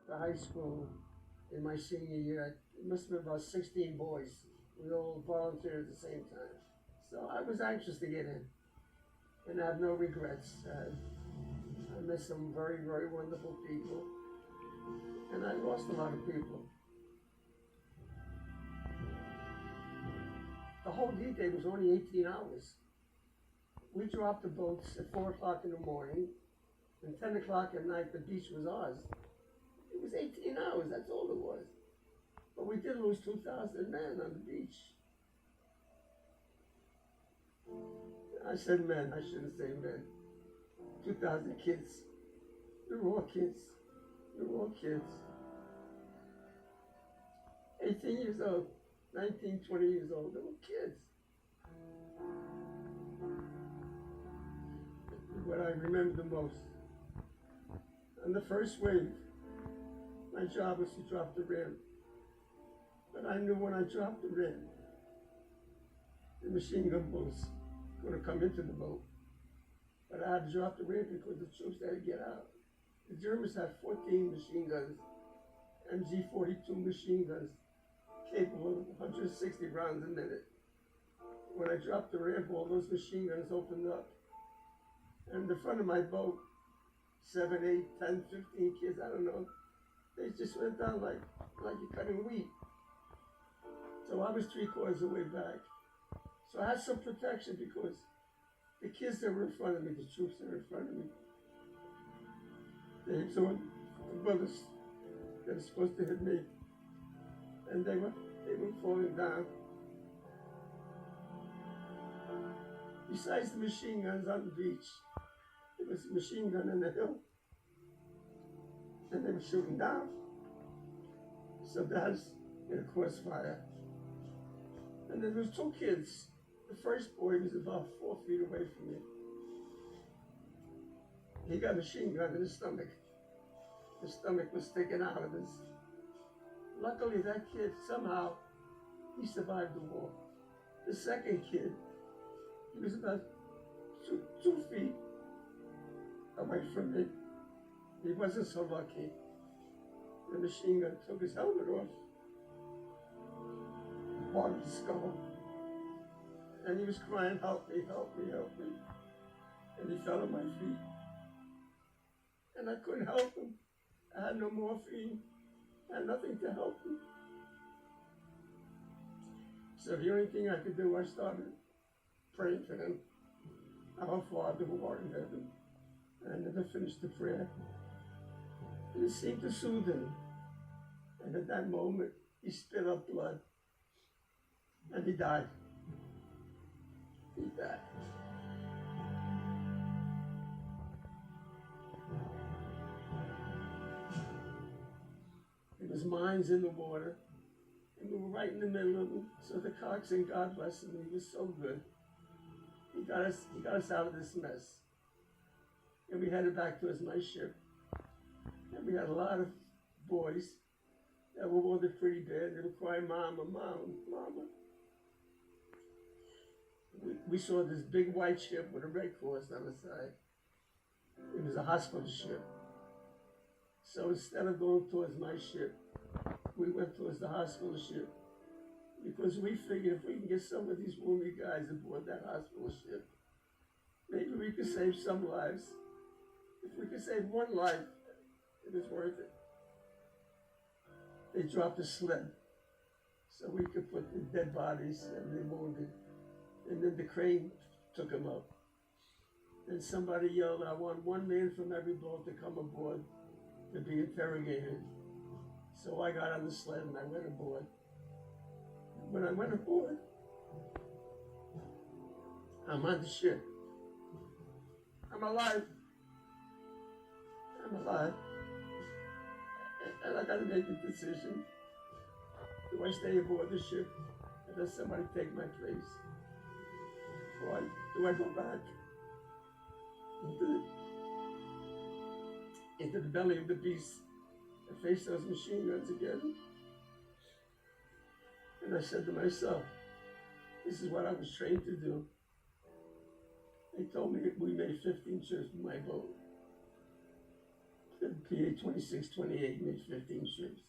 the high school in my senior year. It must have been about 16 boys. We all volunteered at the same time. So I was anxious to get in, and I have no regrets. I met some very, very wonderful people, and I lost a lot of people. The whole D-Day was only 18 hours. We dropped the boats at 4 o'clock in the morning, and 10 o'clock at night the beach was ours. It was 18 hours, that's all it was. But we did lose 2,000 men on the beach. I said men, I shouldn't say men. 2,000 kids. They were all kids. They were all kids. 18 years old, 19, 20 years old, they were kids. What I remember the most. On the first wave, my job was to drop the rim. But I knew when I dropped the rim, the machine gun bullets were going to come into the boat. But I had to drop the rim because the troops had to get out. The Germans had 14 machine guns, MG-42 machine guns, capable of 160 rounds a minute. When I dropped the ramp, all those machine guns opened up. And the front of my boat, 7, 8, 10, 15 kids, I don't know, they just went down like you're cutting wheat. So I was 3/4 of the way back. So I had some protection because the kids that were in front of me, the troops that were in front of me, they absorbed the bullets that were supposed to hit me. And they were falling down. Besides the machine guns on the beach, there was a machine gun in the hill. And they were shooting down. So that's in a crossfire. And then there was 2 kids. The first boy was about 4 feet away from me. He got a machine gun in his stomach. His stomach was sticking out of his. Luckily, that kid, somehow, he survived the war. The second kid, he was about 2 feet away from me. He wasn't so lucky. The machine gun took his helmet off, bogged his skull, and he was crying, "Help me, help me, help me." And he fell on my feet. And I couldn't help him. I had no morphine. I had nothing to help him. So the only thing I could do, I started praying for him. Our Father who art in heaven. And I never finished the prayer. And it seemed to soothe him. And at that moment, he spit up blood. And he died. He died. There was mines in the water. And we were right in the middle of them. So the coxswain, God bless him, he was so good. He got us out of this mess. And we headed back towards my ship. And we had a lot of boys that were wounded pretty bad. They were crying, "Mama, Mama, Mama." We saw this big white ship with a red cross on the side. It was a hospital ship. So instead of going towards my ship, we went towards the hospital ship. Because we figured if we can get some of these wounded guys aboard that hospital ship, maybe we could save some lives. If we could save one life, it was worth it. They dropped a sled so we could put the dead bodies and the wounded. And then the crane took them up. And somebody yelled, "I want one man from every boat to come aboard to be interrogated." So I got on the sled and I went aboard. When I went aboard, I'm on the ship. I'm alive. I'm alive. And I got to make a decision. Do I stay aboard the ship and let somebody take my place? Or do I go back into the belly of the beast and face those machine guns again? And I said to myself, this is what I was trained to do. They told me we made 15 trips with my boat. PA 2628 made 15 trips.